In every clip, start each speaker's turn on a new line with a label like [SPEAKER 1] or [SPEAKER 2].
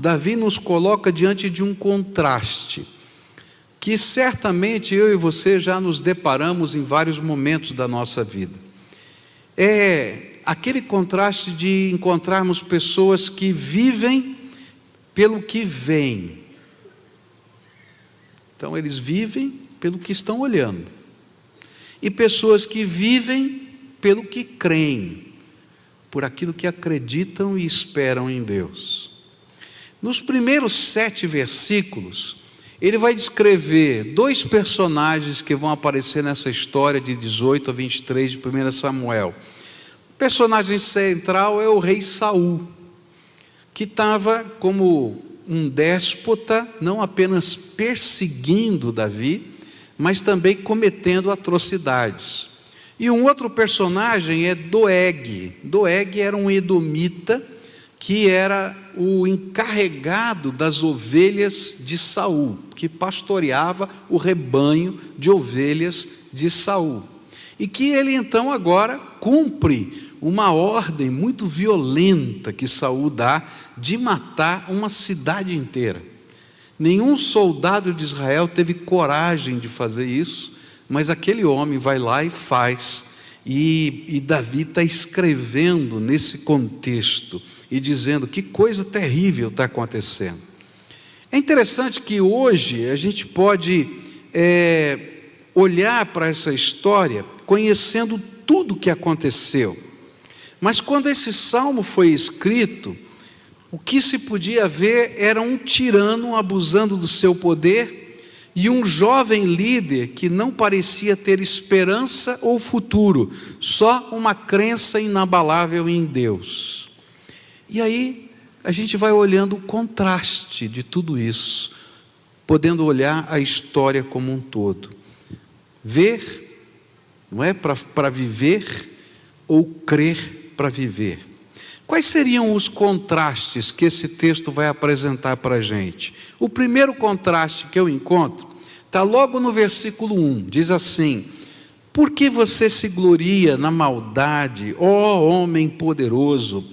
[SPEAKER 1] Davi nos coloca diante de um contraste, que certamente eu e você já nos deparamos em vários momentos da nossa vida. É aquele contraste de encontrarmos pessoas que vivem pelo que veem. Então eles vivem pelo que estão olhando. E pessoas que vivem pelo que creem, por aquilo que acreditam e esperam em Deus. Nos primeiros 7 versículos, ele vai descrever 2 personagens que vão aparecer nessa história de 18 a 23 de 1 Samuel. O personagem central é o rei Saul, que estava como um déspota, não apenas perseguindo Davi, mas também cometendo atrocidades. E um outro personagem é Doeg. Doeg era um edomita que era o encarregado das ovelhas de Saul, que pastoreava o rebanho de ovelhas de Saul. E que ele então agora cumpre uma ordem muito violenta que Saul dá de matar uma cidade inteira. Nenhum soldado de Israel teve coragem de fazer isso, mas aquele homem vai lá e faz. E Davi está escrevendo nesse contexto e dizendo que coisa terrível está acontecendo. É interessante que hoje a gente pode olhar para essa história conhecendo tudo o que aconteceu. Mas quando esse salmo foi escrito, o que se podia ver era um tirano abusando do seu poder e um jovem líder que não parecia ter esperança ou futuro, só uma crença inabalável em Deus. E aí a gente vai olhando o contraste de tudo isso, podendo olhar a história como um todo. Ver, não é para viver, ou crer para viver. Quais seriam os contrastes que esse texto vai apresentar para a gente? O primeiro contraste que eu encontro está logo no versículo 1, diz assim: por que você se gloria na maldade, ó homem poderoso?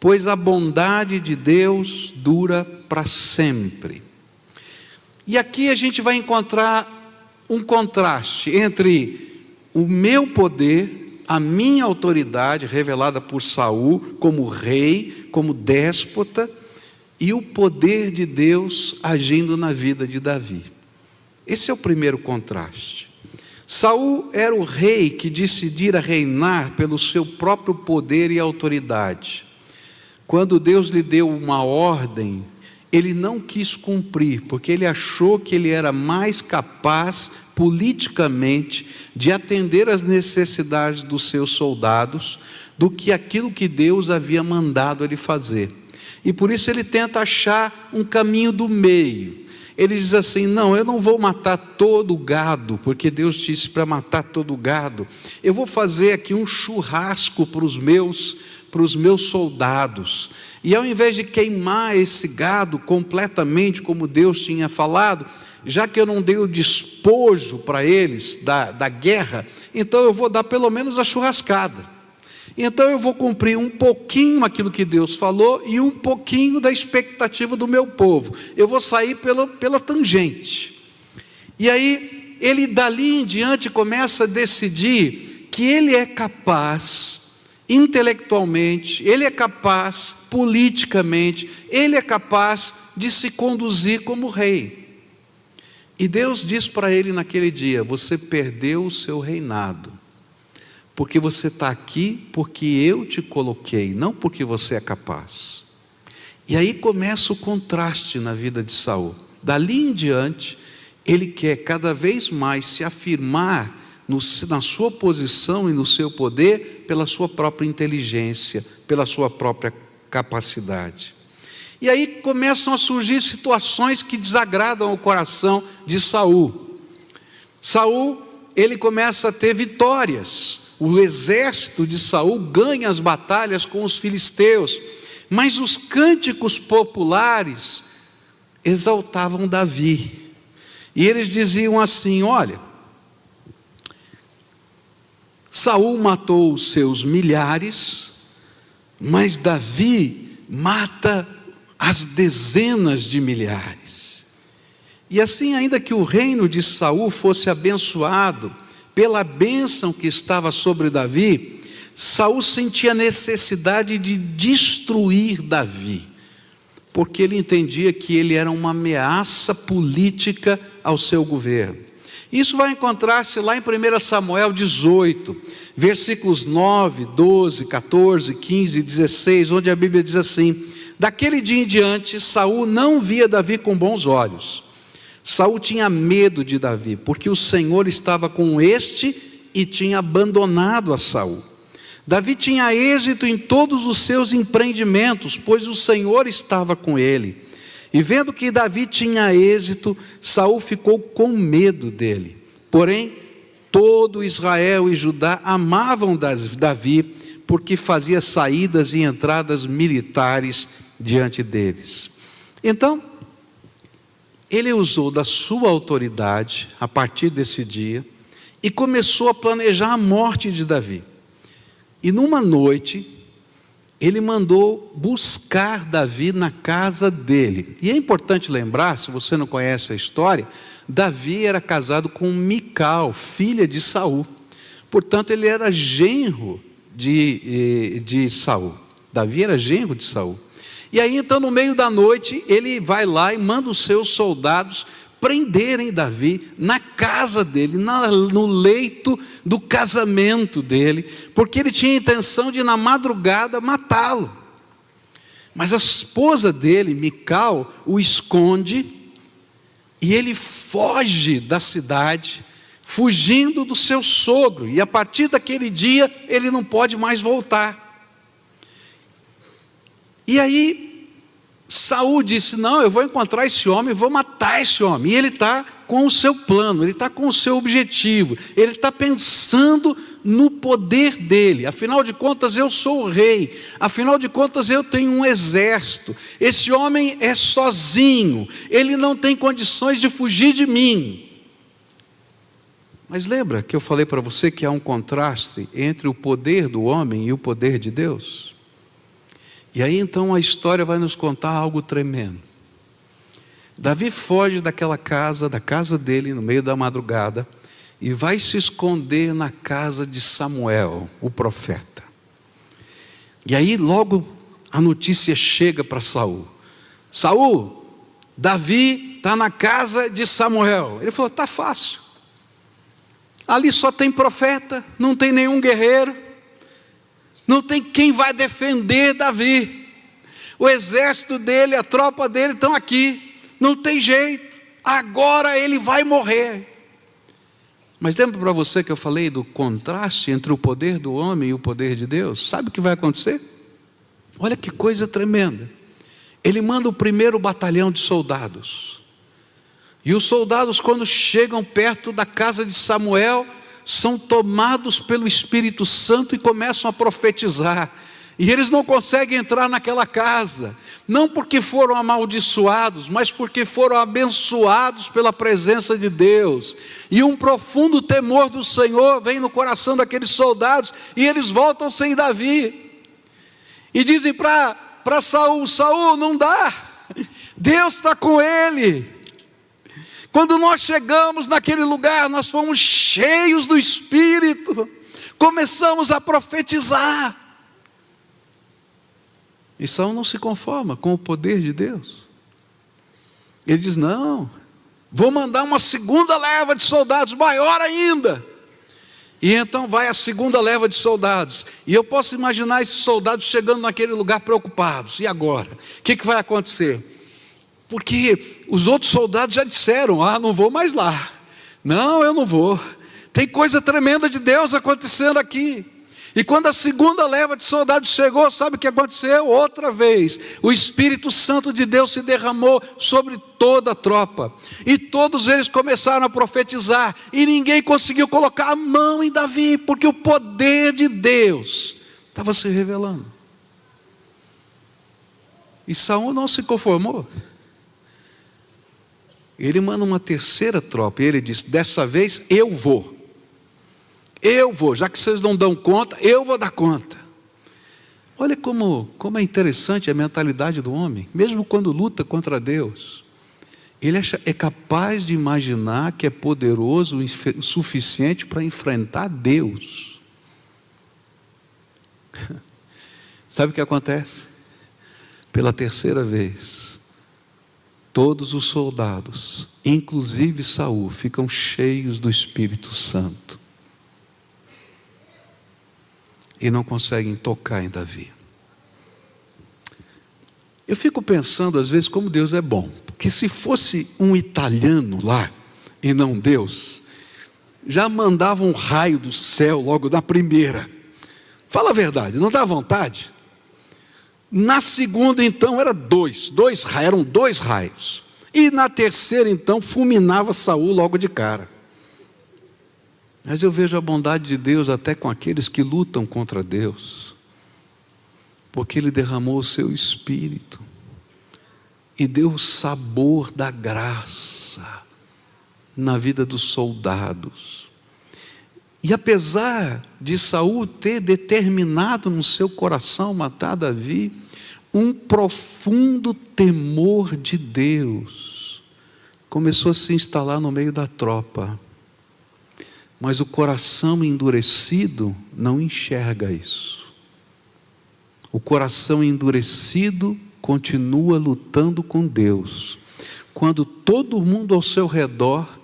[SPEAKER 1] Pois a bondade de Deus dura para sempre. E aqui a gente vai encontrar um contraste entre o meu poder, a minha autoridade revelada por Saul como rei, como déspota, e o poder de Deus agindo na vida de Davi. Esse é o primeiro contraste. Saul era o rei que decidira reinar pelo seu próprio poder e autoridade. Quando Deus lhe deu uma ordem, ele não quis cumprir, porque ele achou que ele era mais capaz politicamente de atender às necessidades dos seus soldados do que aquilo que Deus havia mandado ele fazer. E por isso ele tenta achar um caminho do meio. Ele diz assim: não, eu não vou matar todo o gado, porque Deus disse para matar todo o gado. Eu vou fazer aqui um churrasco para os meus soldados. E ao invés de queimar esse gado completamente, como Deus tinha falado, já que eu não dei o despojo para eles da guerra, então eu vou dar pelo menos a churrascada. Então eu vou cumprir um pouquinho aquilo que Deus falou e um pouquinho da expectativa do meu povo. Eu vou sair pela tangente. E aí ele dali em diante começa a decidir que ele é capaz intelectualmente, ele é capaz politicamente, ele é capaz de se conduzir como rei. E Deus diz para ele naquele dia: você perdeu o seu reinado, porque você está aqui porque eu te coloquei, não porque você é capaz. E aí começa o contraste na vida de Saul. Dali em diante, ele quer cada vez mais se afirmar na sua posição e no seu poder pela sua própria inteligência, pela sua própria capacidade. E aí começam a surgir situações que desagradam o coração de Saul. Saul, ele começa a ter vitórias. O exército de Saul ganha as batalhas com os filisteus, mas os cânticos populares exaltavam Davi. E eles diziam assim: olha, Saul matou os seus milhares, mas Davi mata às dezenas de milhares. E assim, ainda que o reino de Saul fosse abençoado pela bênção que estava sobre Davi, Saul sentia necessidade de destruir Davi, porque ele entendia que ele era uma ameaça política ao seu governo. Isso vai encontrar-se lá em 1 Samuel 18, versículos 9, 12, 14, 15 e 16, onde a Bíblia diz assim: daquele dia em diante, Saul não via Davi com bons olhos. Saul tinha medo de Davi, porque o Senhor estava com este e tinha abandonado a Saul. Davi tinha êxito em todos os seus empreendimentos, pois o Senhor estava com ele. E vendo que Davi tinha êxito, Saul ficou com medo dele. Porém, todo Israel e Judá amavam Davi, porque fazia saídas e entradas militares diante deles. Então, ele usou da sua autoridade, a partir desse dia, e começou a planejar a morte de Davi. E numa noite, ele mandou buscar Davi na casa dele. E é importante lembrar, se você não conhece a história, Davi era casado com Mical, filha de Saul. Portanto, ele era genro de Saul. Davi era genro de Saul. E aí, então, no meio da noite, ele vai lá e manda os seus soldados prenderem Davi na casa dele, no leito do casamento dele, porque ele tinha a intenção de, na madrugada, matá-lo. Mas a esposa dele, Mical, o esconde, e ele foge da cidade, fugindo do seu sogro, e a partir daquele dia, ele não pode mais voltar. E aí, Saul disse: não, eu vou encontrar esse homem, eu vou matar esse homem. E ele está com o seu plano, ele está com o seu objetivo, ele está pensando no poder dele. Afinal de contas, eu sou o rei, afinal de contas, eu tenho um exército. Esse homem é sozinho, ele não tem condições de fugir de mim. Mas lembra que eu falei para você que há um contraste entre o poder do homem e o poder de Deus? E aí então a história vai nos contar algo tremendo. Davi foge daquela casa, da casa dele, no meio da madrugada, e vai se esconder na casa de Samuel, o profeta. E aí logo a notícia chega para Saul: Saul, Davi está na casa de Samuel. Ele falou: está fácil, ali só tem profeta, não tem nenhum guerreiro, não tem quem vai defender Davi. O exército dele, a tropa dele estão aqui, não tem jeito, agora ele vai morrer. Mas lembra para você que eu falei do contraste entre o poder do homem e o poder de Deus? Sabe o que vai acontecer? Olha que coisa tremenda. Ele manda o primeiro batalhão de soldados, e os soldados, quando chegam perto da casa de Samuel, são tomados pelo Espírito Santo e começam a profetizar. E eles não conseguem entrar naquela casa, não porque foram amaldiçoados, mas porque foram abençoados pela presença de Deus. E um profundo temor do Senhor vem no coração daqueles soldados, e eles voltam sem Davi. E dizem para Saul: Saul, não dá, Deus está com ele. Quando nós chegamos naquele lugar, nós fomos cheios do Espírito, começamos a profetizar. E Saul não se conforma com o poder de Deus. Ele diz: não, vou mandar uma segunda leva de soldados, maior ainda. E então vai a segunda leva de soldados, e eu posso imaginar esses soldados chegando naquele lugar preocupados. E agora? O que vai acontecer? Porque os outros soldados já disseram: não vou mais lá. Não, eu não vou. Tem coisa tremenda de Deus acontecendo aqui. E quando a segunda leva de soldados chegou, sabe o que aconteceu? Outra vez, o Espírito Santo de Deus se derramou sobre toda a tropa. E todos eles começaram a profetizar. E ninguém conseguiu colocar a mão em Davi, porque o poder de Deus estava se revelando. E Saul não se conformou. Ele manda uma terceira tropa, e ele diz: dessa vez eu vou, já que vocês não dão conta, eu vou dar conta. Olha como é interessante a mentalidade do homem, mesmo quando luta contra Deus. Ele é capaz de imaginar que é poderoso o suficiente para enfrentar Deus. Sabe o que acontece? Pela terceira vez, todos os soldados, inclusive Saul, ficam cheios do Espírito Santo e não conseguem tocar em Davi. Eu fico pensando às vezes como Deus é bom, porque se fosse um italiano lá e não Deus, já mandava um raio do céu logo na primeira. Fala a verdade, não dá vontade? Na segunda então eram dois raios. E na terceira então fulminava Saul logo de cara. Mas eu vejo a bondade de Deus até com aqueles que lutam contra Deus, porque Ele derramou o seu Espírito e deu o sabor da graça na vida dos soldados. E apesar de Saul ter determinado no seu coração matar Davi, um profundo temor de Deus começou a se instalar no meio da tropa. Mas o coração endurecido não enxerga isso. O coração endurecido continua lutando com Deus, quando todo mundo ao seu redor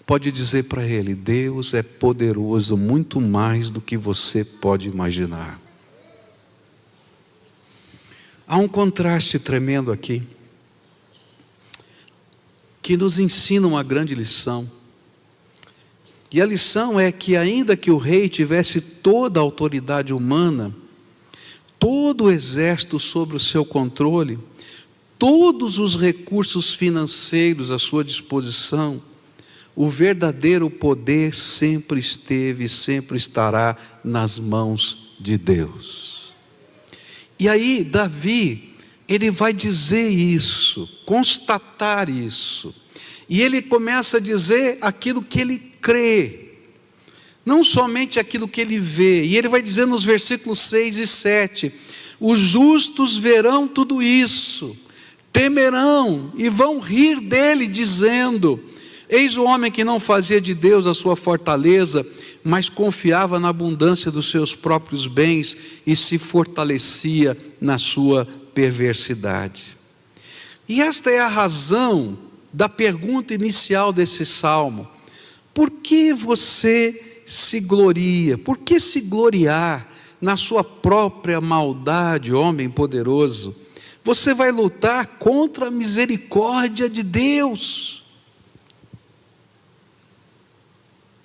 [SPEAKER 1] pode dizer para ele: Deus é poderoso muito mais do que você pode imaginar. Há um contraste tremendo aqui, que nos ensina uma grande lição. E a lição é que, ainda que o rei tivesse toda a autoridade humana, todo o exército sob o seu controle, todos os recursos financeiros à sua disposição, o verdadeiro poder sempre esteve e sempre estará nas mãos de Deus. E aí Davi, ele vai dizer isso, constatar isso, e ele começa a dizer aquilo que ele crê, não somente aquilo que ele vê. E ele vai dizer nos versículos 6 e 7, os justos verão tudo isso, temerão e vão rir dele, dizendo: eis o homem que não fazia de Deus a sua fortaleza, mas confiava na abundância dos seus próprios bens e se fortalecia na sua perversidade. E esta é a razão da pergunta inicial desse salmo: por que você se gloria? Por que se gloriar na sua própria maldade, homem poderoso? Você vai lutar contra a misericórdia de Deus.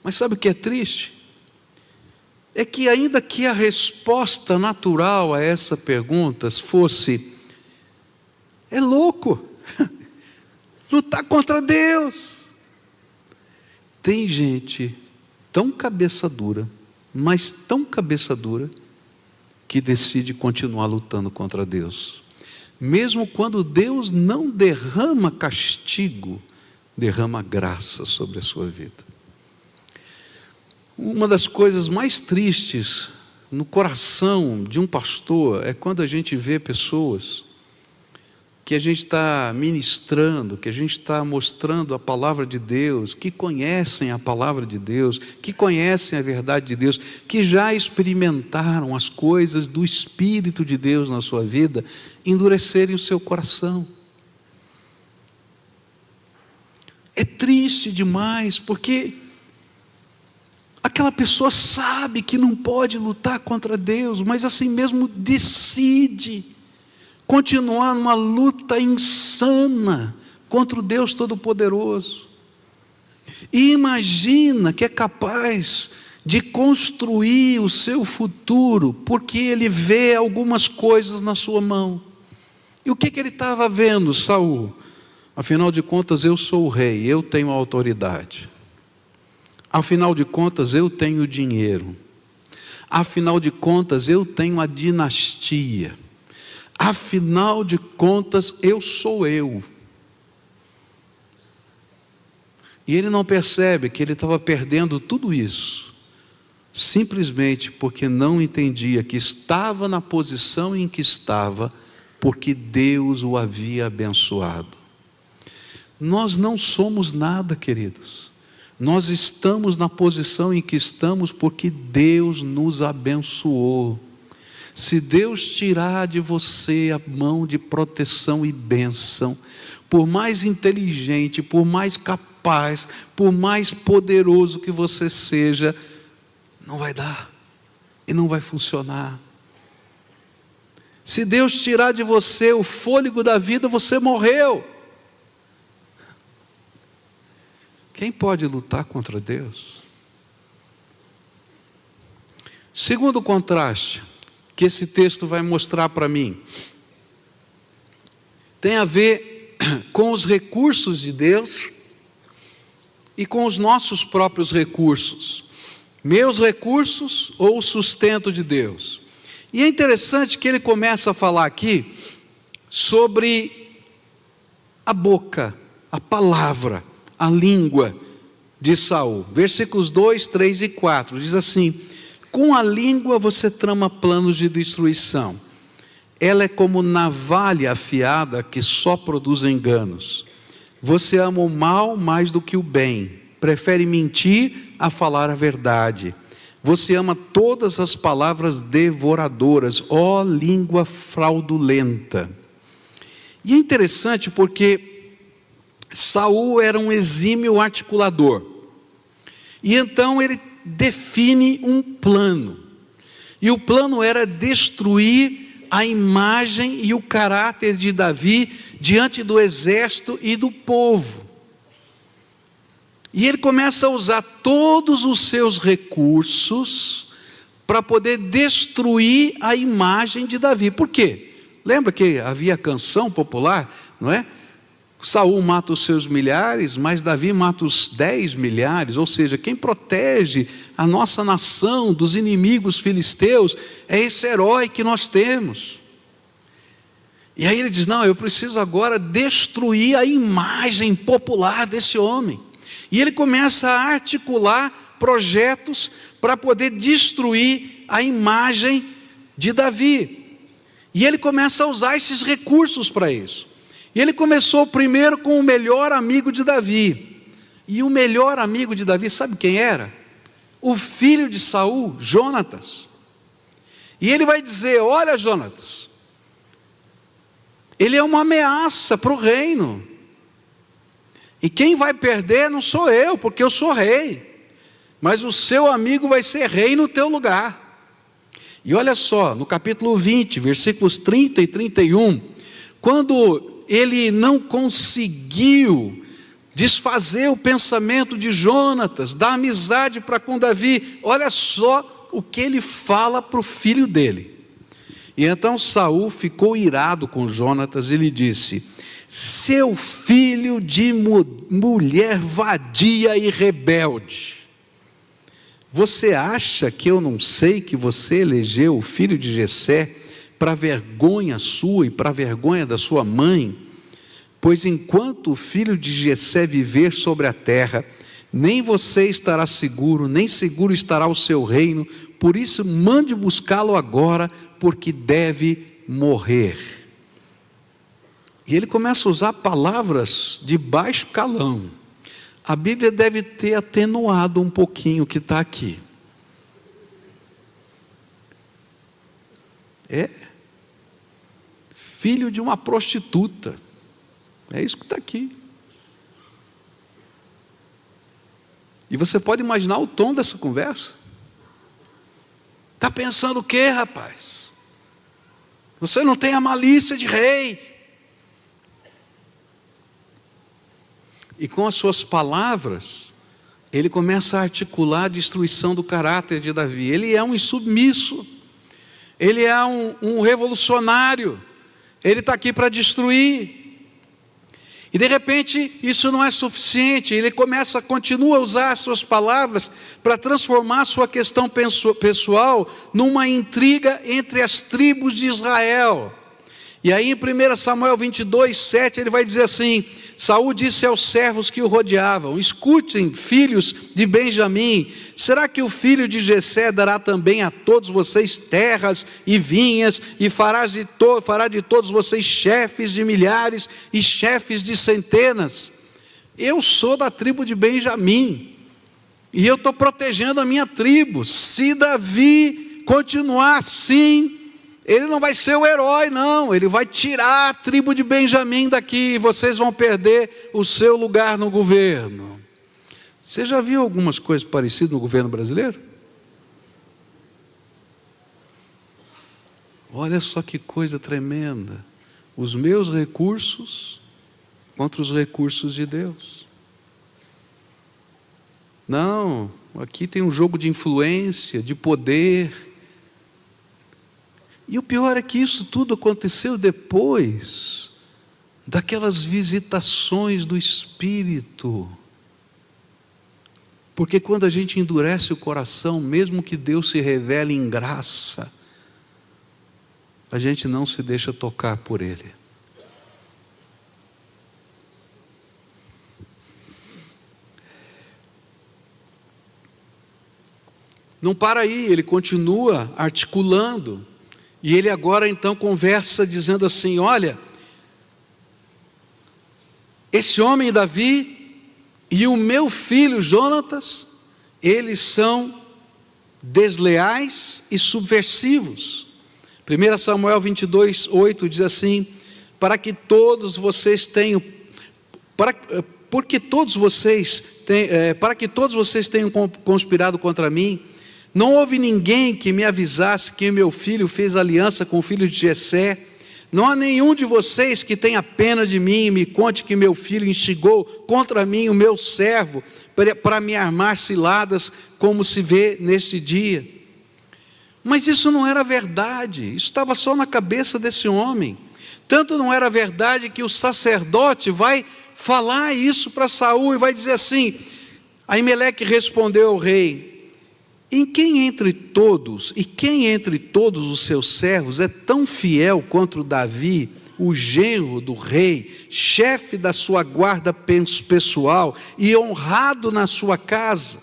[SPEAKER 1] Mas sabe o que é triste? É que, ainda que a resposta natural a essa pergunta fosse: é louco lutar contra Deus. Tem gente tão cabeça dura, mas tão cabeça dura, que decide continuar lutando contra Deus, mesmo quando Deus não derrama castigo, derrama graça sobre a sua vida. Uma das coisas mais tristes no coração de um pastor é quando a gente vê pessoas que a gente está ministrando, que a gente está mostrando a palavra de Deus, que conhecem a palavra de Deus, que conhecem a verdade de Deus, que já experimentaram as coisas do Espírito de Deus na sua vida, endurecerem o seu coração. É triste demais, porque aquela pessoa sabe que não pode lutar contra Deus, mas assim mesmo decide continuar numa luta insana contra o Deus Todo-Poderoso. E imagina que é capaz de construir o seu futuro, porque ele vê algumas coisas na sua mão. E o que ele estava vendo, Saul? Afinal de contas, eu sou o rei, eu tenho a autoridade. Afinal de contas, eu tenho dinheiro. Afinal de contas, eu tenho a dinastia. Afinal de contas, eu sou eu. E ele não percebe que ele estava perdendo tudo isso simplesmente porque não entendia que estava na posição em que estava, porque Deus o havia abençoado. Nós não somos nada, queridos. Nós estamos na posição em que estamos porque Deus nos abençoou. Se Deus tirar de você a mão de proteção e bênção, por mais inteligente, por mais capaz, por mais poderoso que você seja, não vai dar e não vai funcionar. Se Deus tirar de você o fôlego da vida, você morreu. Quem pode lutar contra Deus? Segundo contraste que esse texto vai mostrar para mim, tem a ver com os recursos de Deus e com os nossos próprios recursos. Meus recursos ou o sustento de Deus. E é interessante que ele começa a falar aqui sobre a boca, a palavra, a língua de Saul. Versículos 2, 3 e 4, diz assim: com a língua você trama planos de destruição. Ela é como navalha afiada que só produz enganos. Você ama o mal mais do que o bem. Prefere mentir a falar a verdade. Você ama todas as palavras devoradoras, ó língua fraudulenta. E é interessante porque Saul era um exímio articulador. E então ele define um plano. E o plano era destruir a imagem e o caráter de Davi diante do exército e do povo. E ele começa a usar todos os seus recursos para poder destruir a imagem de Davi. Por quê? Lembra que havia canção popular, não é? Saul mata os seus milhares, mas Davi mata os 10 milhares, ou seja, quem protege a nossa nação dos inimigos filisteus é esse herói que nós temos. E aí ele diz: não, eu preciso agora destruir a imagem popular desse homem. E ele começa a articular projetos para poder destruir a imagem de Davi. E ele começa a usar esses recursos para isso. E ele começou primeiro com o melhor amigo de Davi. E o melhor amigo de Davi, sabe quem era? O filho de Saul, Jonatas. E ele vai dizer: olha, Jonatas, ele é uma ameaça para o reino. E quem vai perder não sou eu, porque eu sou rei. Mas o seu amigo vai ser rei no teu lugar. E olha só, no capítulo 20, versículos 30 e 31, quando ele não conseguiu desfazer o pensamento de Jonatas, da amizade para com Davi, olha só o que ele fala para o filho dele. E então Saul ficou irado com Jonatas e lhe disse: seu filho de mulher vadia e rebelde, você acha que eu não sei que você elegeu o filho de Jessé para vergonha sua e para vergonha da sua mãe? Pois enquanto o filho de Jessé viver sobre a terra, nem você estará seguro, nem seguro estará o seu reino. Por isso mande buscá-lo agora, porque deve morrer. E ele começa a usar palavras de baixo calão. A Bíblia deve ter atenuado um pouquinho o que está aqui. É filho de uma prostituta. É isso que está aqui. E você pode imaginar o tom dessa conversa. Está pensando o quê, rapaz? Você não tem a malícia de rei. E com as suas palavras, ele começa a articular a destruição do caráter de Davi. Ele é um insubmisso, ele é um revolucionário, ele está aqui para destruir. E de repente isso não é suficiente, ele continua a usar as suas palavras para transformar a sua questão pessoal numa intriga entre as tribos de Israel. E aí em 1 Samuel 22, 7, ele vai dizer assim: Saul disse aos servos que o rodeavam: escutem, filhos de Benjamim, será que o filho de Jessé dará também a todos vocês terras e vinhas, e fará de todos vocês chefes de milhares e chefes de centenas? Eu sou da tribo de Benjamim, e eu estou protegendo a minha tribo. Se Davi continuar assim, ele não vai ser o herói, não. Ele vai tirar a tribo de Benjamim daqui, e vocês vão perder o seu lugar no governo. Você já viu algumas coisas parecidas no governo brasileiro? Olha só que coisa tremenda. Os meus recursos contra os recursos de Deus. Não, aqui tem um jogo de influência, de poder. E o pior é que isso tudo aconteceu depois daquelas visitações do Espírito. Porque quando a gente endurece o coração, mesmo que Deus se revele em graça, a gente não se deixa tocar por Ele. Não para aí, ele continua articulando. E ele agora então conversa dizendo assim: olha, esse homem Davi e o meu filho Jonatas, eles são desleais e subversivos. 1 Samuel 22, 8 diz assim: porque todos vocês tenham conspirado contra mim, não houve ninguém que me avisasse que meu filho fez aliança com o filho de Jessé. Não há nenhum de vocês que tenha pena de mim e me conte que meu filho instigou contra mim o meu servo para me armar ciladas, como se vê neste dia. Mas isso não era verdade, isso estava só na cabeça desse homem. Tanto não era verdade que o sacerdote vai falar isso para Saul e vai dizer assim: Aimeleque respondeu ao rei: quem entre todos os seus servos é tão fiel quanto Davi, o genro do rei, chefe da sua guarda pessoal e honrado na sua casa?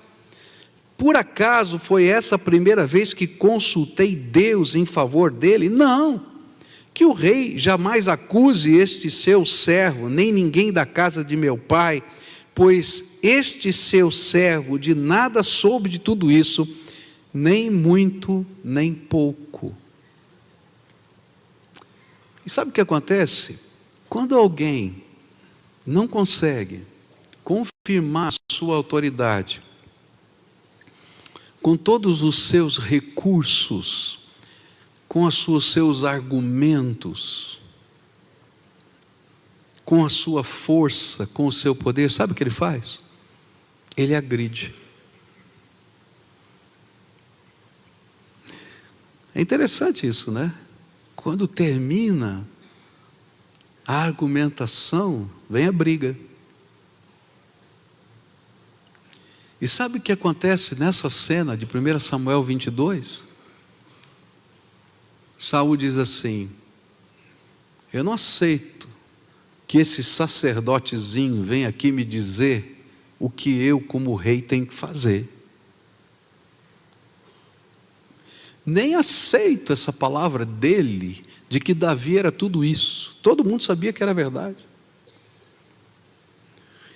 [SPEAKER 1] Por acaso foi essa a primeira vez que consultei Deus em favor dele? Não. Que o rei jamais acuse este seu servo, nem ninguém da casa de meu pai, pois este seu servo de nada soube de tudo isso, nem muito, nem pouco. E sabe o que acontece? Quando alguém não consegue confirmar a sua autoridade, com todos os seus recursos, com os seus argumentos, com a sua força, com o seu poder, sabe o que ele faz? Ele agride. É interessante isso, né? Quando termina a argumentação, vem a briga. E sabe o que acontece nessa cena de 1 Samuel 22? Saul diz assim: eu não aceito que esse sacerdotezinho venha aqui me dizer o que eu como rei tenho que fazer. Nem aceito essa palavra dele, de que Davi era tudo isso. Todo mundo sabia que era verdade.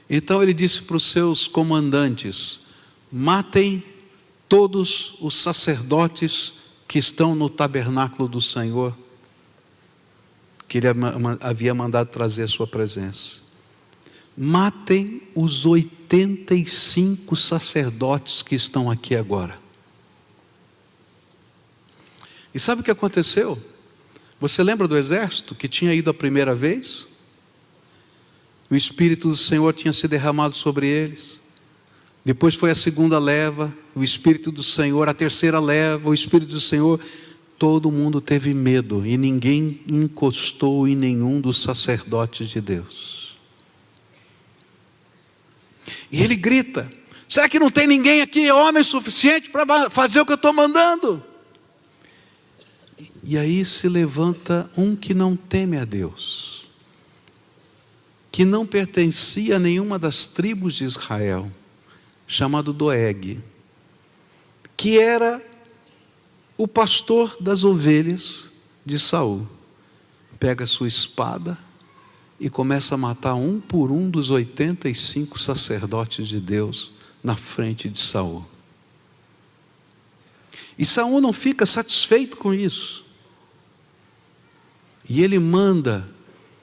[SPEAKER 1] Então ele disse para os seus comandantes: matem todos os sacerdotes que estão no tabernáculo do Senhor, que ele havia mandado trazer a sua presença. Matem os 85 sacerdotes que estão aqui agora. E sabe o que aconteceu? Você lembra do exército que tinha ido a primeira vez? O Espírito do Senhor tinha se derramado sobre eles. Depois foi a segunda leva, o Espírito do Senhor, a terceira leva, o Espírito do Senhor. Todo mundo teve medo e ninguém encostou em nenhum dos sacerdotes de Deus. E ele grita: será que não tem ninguém aqui, homem suficiente para fazer o que eu estou mandando? E aí se levanta um que não teme a Deus, que não pertencia a nenhuma das tribos de Israel, chamado Doeg, que era o pastor das ovelhas de Saul. Pega a sua espada e começa a matar um por um dos 85 sacerdotes de Deus na frente de Saul. E Saul não fica satisfeito com isso. E ele manda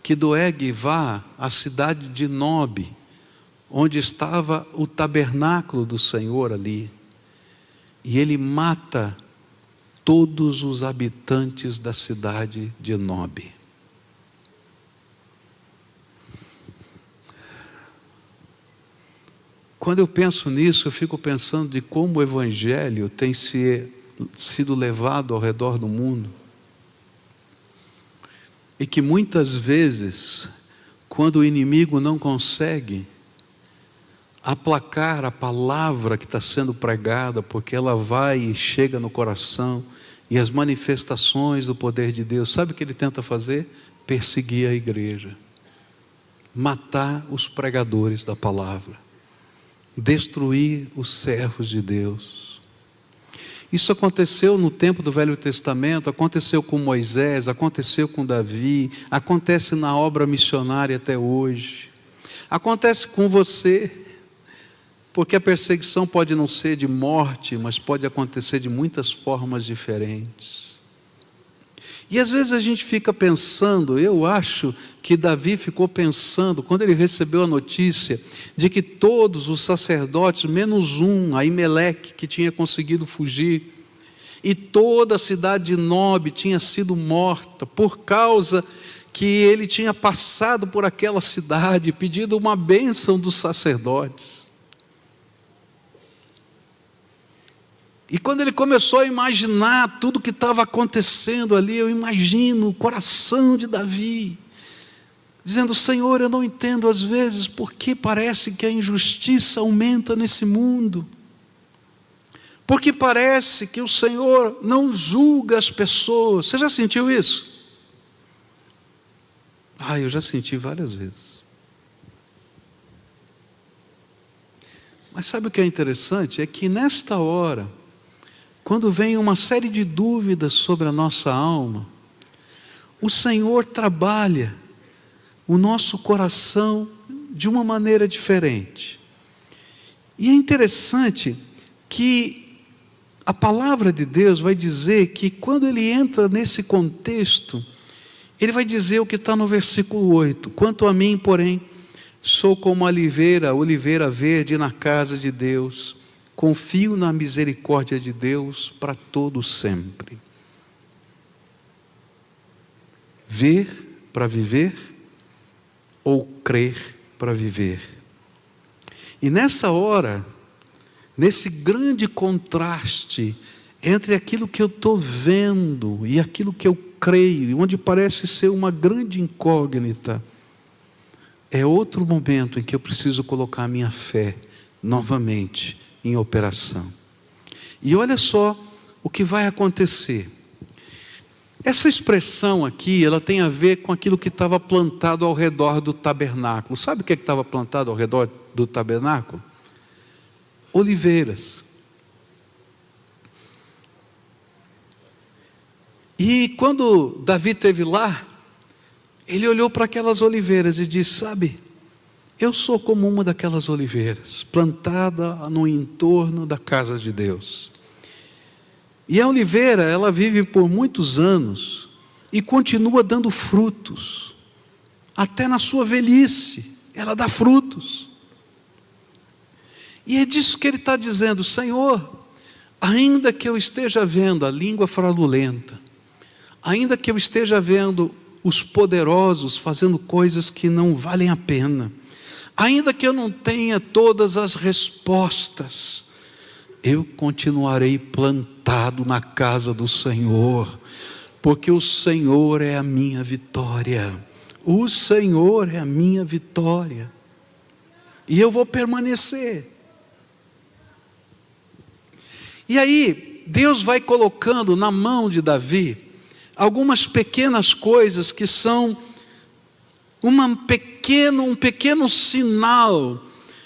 [SPEAKER 1] que Doeg vá à cidade de Nobe, onde estava o tabernáculo do Senhor ali. E ele mata todos os habitantes da cidade de Nobe. Quando eu penso nisso, eu fico pensando de como o Evangelho tem sido levado ao redor do mundo. E que muitas vezes, quando o inimigo não consegue aplacar a palavra que está sendo pregada, porque ela vai e chega no coração, e as manifestações do poder de Deus, sabe o que ele tenta fazer? Perseguir a igreja, matar os pregadores da palavra, destruir os servos de Deus. Isso aconteceu no tempo do Velho Testamento, aconteceu com Moisés, aconteceu com Davi, acontece na obra missionária até hoje, acontece com você, porque a perseguição pode não ser de morte, mas pode acontecer de muitas formas diferentes. E às vezes a gente fica pensando, eu acho que Davi ficou pensando, quando ele recebeu a notícia de que todos os sacerdotes, menos um, Aimeleque, que tinha conseguido fugir, e toda a cidade de Nobe tinha sido morta, por causa que ele tinha passado por aquela cidade, pedido uma bênção dos sacerdotes. E quando ele começou a imaginar tudo que estava acontecendo ali, eu imagino o coração de Davi, dizendo: Senhor, eu não entendo às vezes porque parece que a injustiça aumenta nesse mundo, porque parece que o Senhor não julga as pessoas. Você já sentiu isso? Eu já senti várias vezes. Mas sabe o que é interessante? É que nesta hora, quando vem uma série de dúvidas sobre a nossa alma, o Senhor trabalha o nosso coração de uma maneira diferente. E é interessante que a palavra de Deus vai dizer que quando ele entra nesse contexto, ele vai dizer o que está no versículo 8: quanto a mim, porém, sou como a oliveira verde na casa de Deus, confio na misericórdia de Deus para todo sempre. Ver para viver ou crer para viver? E nessa hora, nesse grande contraste entre aquilo que eu estou vendo e aquilo que eu creio, onde parece ser uma grande incógnita, é outro momento em que eu preciso colocar a minha fé novamente em operação. E olha só o que vai acontecer. Essa expressão aqui, ela tem a ver com aquilo que estava plantado ao redor do tabernáculo. Sabe o que estava plantado ao redor do tabernáculo? Oliveiras. E quando Davi esteve lá, ele olhou para aquelas oliveiras e disse: sabe, eu sou como uma daquelas oliveiras, plantada no entorno da casa de Deus. E a oliveira, ela vive por muitos anos e continua dando frutos, até na sua velhice, ela dá frutos. E é disso que ele está dizendo: Senhor, ainda que eu esteja vendo a língua fraudulenta, ainda que eu esteja vendo os poderosos fazendo coisas que não valem a pena, ainda que eu não tenha todas as respostas, eu continuarei plantado na casa do Senhor, porque o Senhor é a minha vitória. O Senhor é a minha vitória. E eu vou permanecer. E aí, Deus vai colocando na mão de Davi algumas pequenas coisas que são um pequeno sinal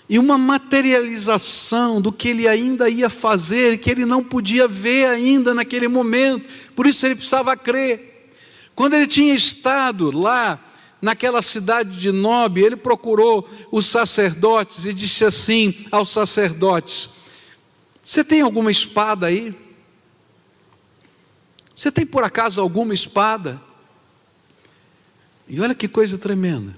[SPEAKER 1] e uma materialização do que ele ainda ia fazer, que ele não podia ver ainda naquele momento, por isso ele precisava crer. Quando ele tinha estado lá naquela cidade de Nob, ele procurou os sacerdotes e disse assim aos sacerdotes: você tem alguma espada aí? Você tem por acaso alguma espada? E olha que coisa tremenda.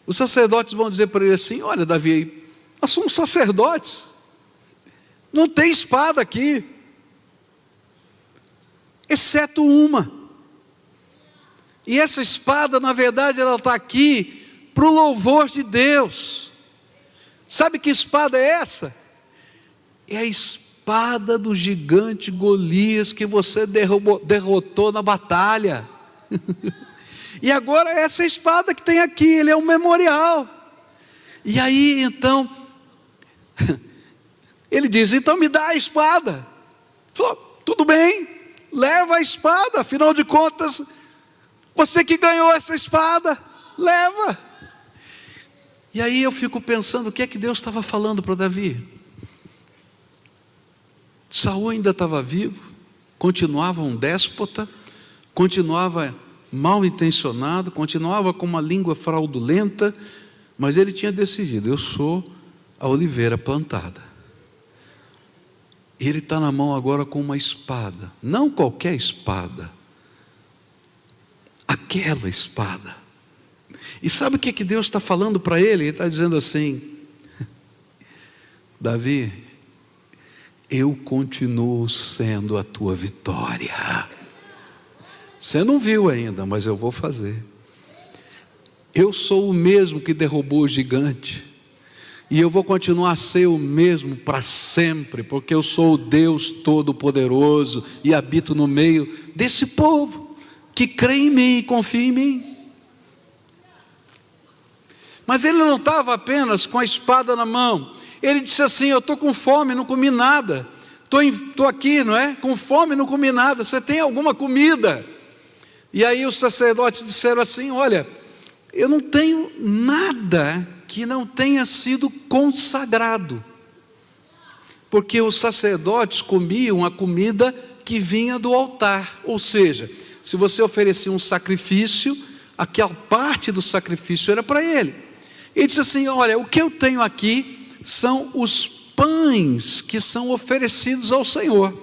[SPEAKER 1] Os sacerdotes vão dizer para ele assim: olha, Davi, nós somos sacerdotes, não tem espada aqui, exceto uma. E essa espada, na verdade, ela está aqui para o louvor de Deus. Sabe que espada é essa? É a espada do gigante Golias que você derrotou na batalha. E agora essa espada que tem aqui, ele é um memorial. E aí então, ele diz: então me dá a espada. Falou: tudo bem, leva a espada, afinal de contas, você que ganhou essa espada, leva. E aí eu fico pensando, o que é que Deus estava falando para Davi? Saul ainda estava vivo, continuava um déspota, continuava mal intencionado, continuava com uma língua fraudulenta, mas ele tinha decidido: eu sou a oliveira plantada. Ele está na mão agora com uma espada, não qualquer espada, aquela espada. E sabe o que Deus está falando para ele? Ele está dizendo assim: Davi, eu continuo sendo a tua vitória. Você não viu ainda, mas eu vou fazer. Eu sou o mesmo que derrubou o gigante, e eu vou continuar a ser o mesmo para sempre, porque eu sou o Deus Todo-Poderoso e habito no meio desse povo que crê em mim e confia em mim. Mas ele não estava apenas com a espada na mão. Ele disse assim: eu estou com fome, não comi nada. Estou aqui, não é? Com fome, não comi nada. Você tem alguma comida? E aí os sacerdotes disseram assim: olha, eu não tenho nada que não tenha sido consagrado. Porque os sacerdotes comiam a comida que vinha do altar. Ou seja, se você oferecia um sacrifício, aquela parte do sacrifício era para ele. Ele disse assim: olha, o que eu tenho aqui são os pães que são oferecidos ao Senhor.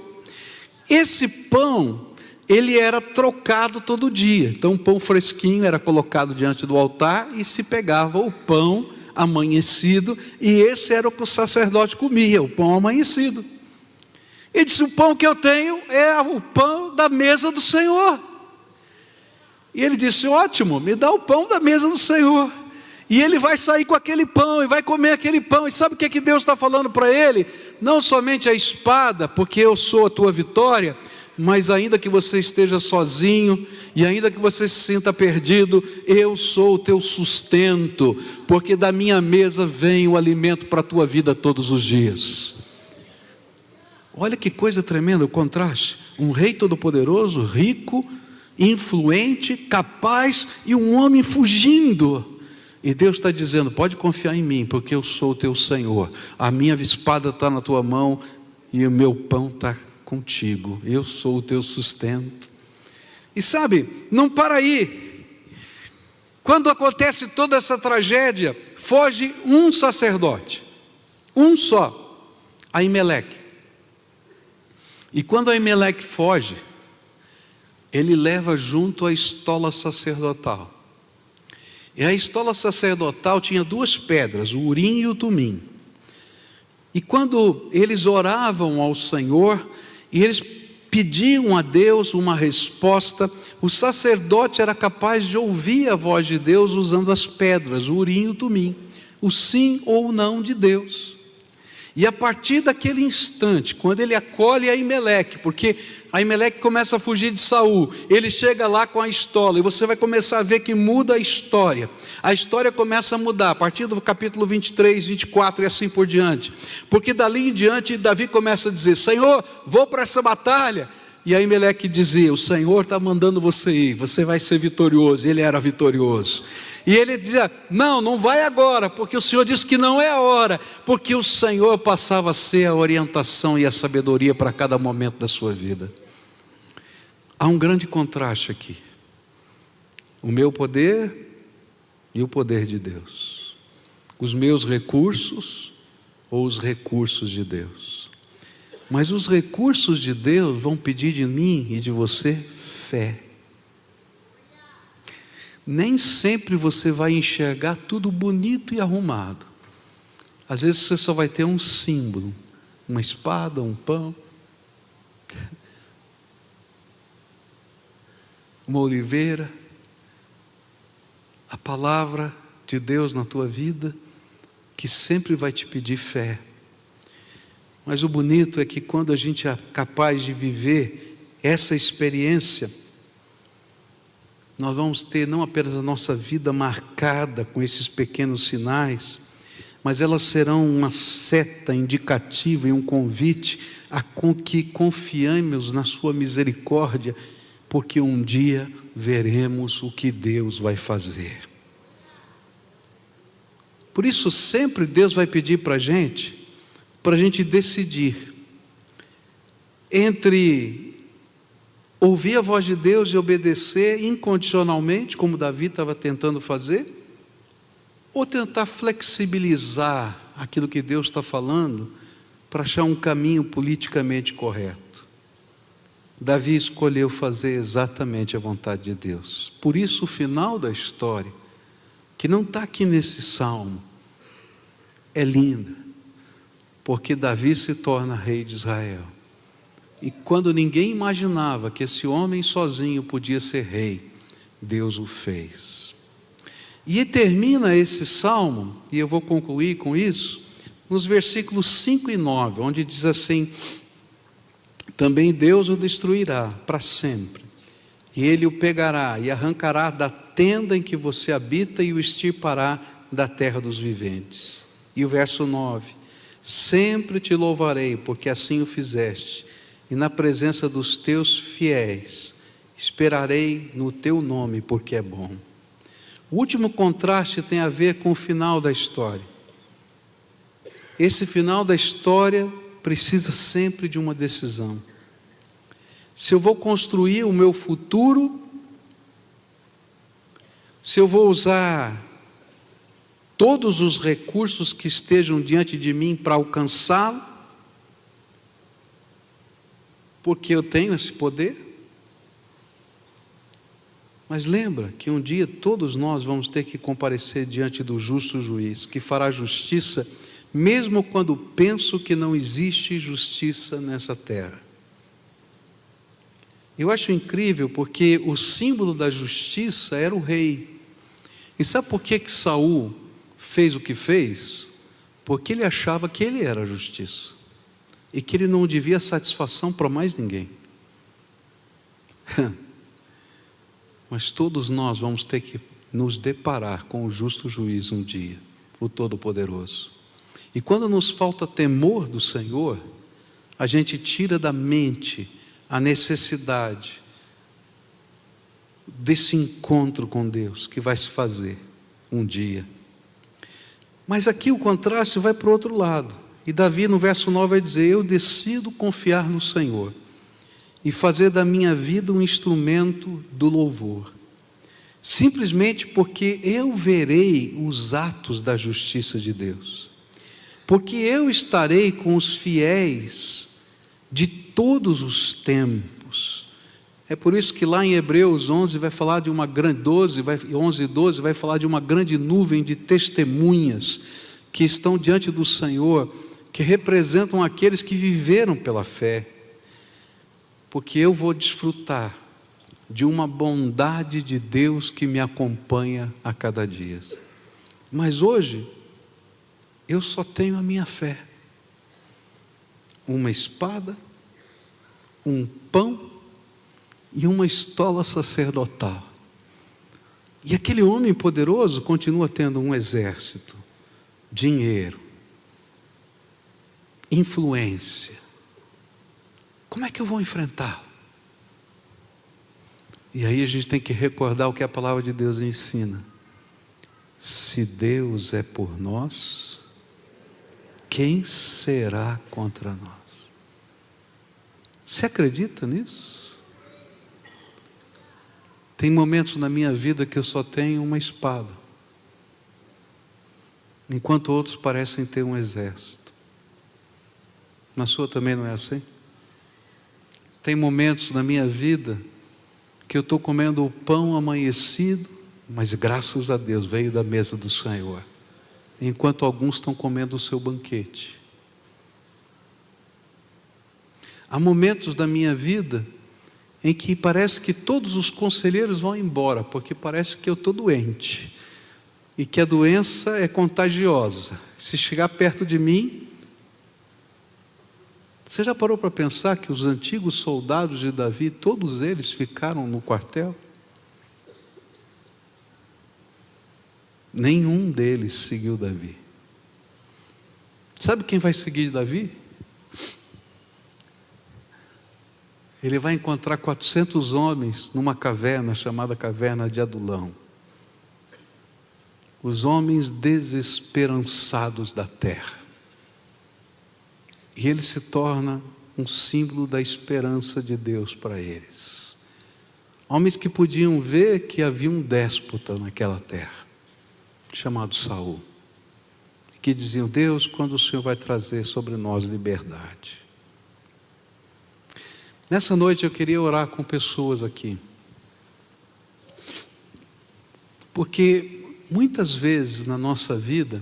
[SPEAKER 1] Esse pão, ele era trocado todo dia. Então o pão fresquinho era colocado diante do altar e se pegava o pão amanhecido, e esse era o que o sacerdote comia, o pão amanhecido. Ele disse: o pão que eu tenho é o pão da mesa do Senhor. E ele disse: ótimo, me dá o pão da mesa do Senhor. E ele vai sair com aquele pão e vai comer aquele pão. E sabe o que Deus está falando para ele? Não somente a espada, porque eu sou a tua vitória, mas ainda que você esteja sozinho, e ainda que você se sinta perdido, eu sou o teu sustento, porque da minha mesa vem o alimento para a tua vida todos os dias. Olha que coisa tremenda o contraste: um rei todo-poderoso, rico, influente, capaz, e um homem fugindo. E Deus está dizendo: pode confiar em mim, porque eu sou o teu Senhor. A minha espada está na tua mão e o meu pão está contigo. Eu sou o teu sustento. E sabe, não para aí. Quando acontece toda essa tragédia, foge um sacerdote, um só, Aimeleque. E quando Aimeleque foge, ele leva junto a estola sacerdotal. E a estola sacerdotal tinha duas pedras, o Urim e o Tumim. E quando eles oravam ao Senhor, e eles pediam a Deus uma resposta, o sacerdote era capaz de ouvir a voz de Deus usando as pedras, o Urim e o Tumim, o sim ou o não de Deus. E a partir daquele instante, quando ele acolhe Aimeleque, porque Aimeleque começa a fugir de Saul, ele chega lá com a estola, e você vai começar a ver que muda a história começa a mudar, a partir do capítulo 23, 24 e assim por diante, porque dali em diante Davi começa a dizer: Senhor, vou para essa batalha, E aí Meleque dizia: o Senhor está mandando você ir, você vai ser vitorioso. E ele era vitorioso. E ele dizia: não, não vai agora, porque o Senhor disse que não é a hora, porque o Senhor passava a ser a orientação e a sabedoria para cada momento da sua vida. Há um grande contraste aqui: o meu poder e o poder de Deus, os meus recursos ou os recursos de Deus. Mas os recursos de Deus vão pedir de mim e de você fé. Nem sempre você vai enxergar tudo bonito e arrumado. Às vezes você só vai ter um símbolo, uma espada, um pão, uma oliveira, a palavra de Deus na tua vida, que sempre vai te pedir fé. Mas o bonito é que quando a gente é capaz de viver essa experiência, nós vamos ter não apenas a nossa vida marcada com esses pequenos sinais, mas elas serão uma seta indicativa e um convite a que confiemos na sua misericórdia, porque um dia veremos o que Deus vai fazer. Por isso sempre Deus vai pedir para a gente decidir entre ouvir a voz de Deus e obedecer incondicionalmente, como Davi estava tentando fazer, ou tentar flexibilizar aquilo que Deus está falando para achar um caminho politicamente correto. Davi escolheu fazer exatamente a vontade de Deus. Por isso o final da história, que não está aqui nesse salmo, é linda. Porque Davi se torna rei de Israel. E quando ninguém imaginava que esse homem sozinho podia ser rei, Deus o fez. E termina esse salmo, e eu vou concluir com isso, nos versículos 5 e 9, onde diz assim: também Deus o destruirá para sempre, e ele o pegará e arrancará da tenda em que você habita e o extirpará da terra dos viventes. E o verso 9: sempre te louvarei, porque assim o fizeste, e na presença dos teus fiéis esperarei no teu nome, porque é bom. O último contraste tem a ver com o final da história. Esse final da história precisa sempre de uma decisão. Se eu vou construir o meu futuro, se eu vou usar todos os recursos que estejam diante de mim para alcançá-lo, porque eu tenho esse poder. Mas lembra que um dia todos nós vamos ter que comparecer diante do justo juiz, que fará justiça, mesmo quando penso que não existe justiça nessa terra. Eu acho incrível, porque o símbolo da justiça era o rei. E sabe por que Saul fez o que fez? Porque ele achava que ele era a justiça e que ele não devia satisfação para mais ninguém. Mas todos nós vamos ter que nos deparar com o justo juiz um dia, o Todo-Poderoso. E quando nos falta temor do Senhor, a gente tira da mente a necessidade desse encontro com Deus que vai se fazer um dia. Mas aqui o contraste vai para o outro lado. E Davi no verso 9 vai dizer: eu decido confiar no Senhor e fazer da minha vida um instrumento do louvor, simplesmente porque eu verei os atos da justiça de Deus, porque eu estarei com os fiéis de todos os tempos. É por isso que lá em Hebreus 11 vai falar de uma grande 11 e 12 vai falar de uma grande nuvem de testemunhas que estão diante do Senhor, que representam aqueles que viveram pela fé. Porque eu vou desfrutar de uma bondade de Deus que me acompanha a cada dia. Mas hoje eu só tenho a minha fé, uma espada, um pão e uma estola sacerdotal. E aquele homem poderoso continua tendo um exército, dinheiro, influência. Como é que eu vou enfrentá-lo? E aí a gente tem que recordar o que a palavra de Deus ensina. Se Deus é por nós, quem será contra nós? Você acredita nisso? Tem momentos na minha vida que eu só tenho uma espada, enquanto outros parecem ter um exército. Na sua também não é assim? Tem momentos na minha vida que eu estou comendo o pão amanhecido, mas graças a Deus veio da mesa do Senhor, enquanto alguns estão comendo o seu banquete. Há momentos da minha vida em que parece que todos os conselheiros vão embora, porque parece que eu estou doente, e que a doença é contagiosa. Se chegar perto de mim, você já parou para pensar que os antigos soldados de Davi, todos eles ficaram no quartel? Nenhum deles seguiu Davi. Sabe quem vai seguir Davi? Ele vai encontrar 400 homens numa caverna chamada Caverna de Adulão. Os homens desesperançados da terra. E ele se torna um símbolo da esperança de Deus para eles. Homens que podiam ver que havia um déspota naquela terra, chamado Saul, que diziam: Deus, quando o Senhor vai trazer sobre nós liberdade? Nessa noite eu queria orar com pessoas aqui, porque muitas vezes na nossa vida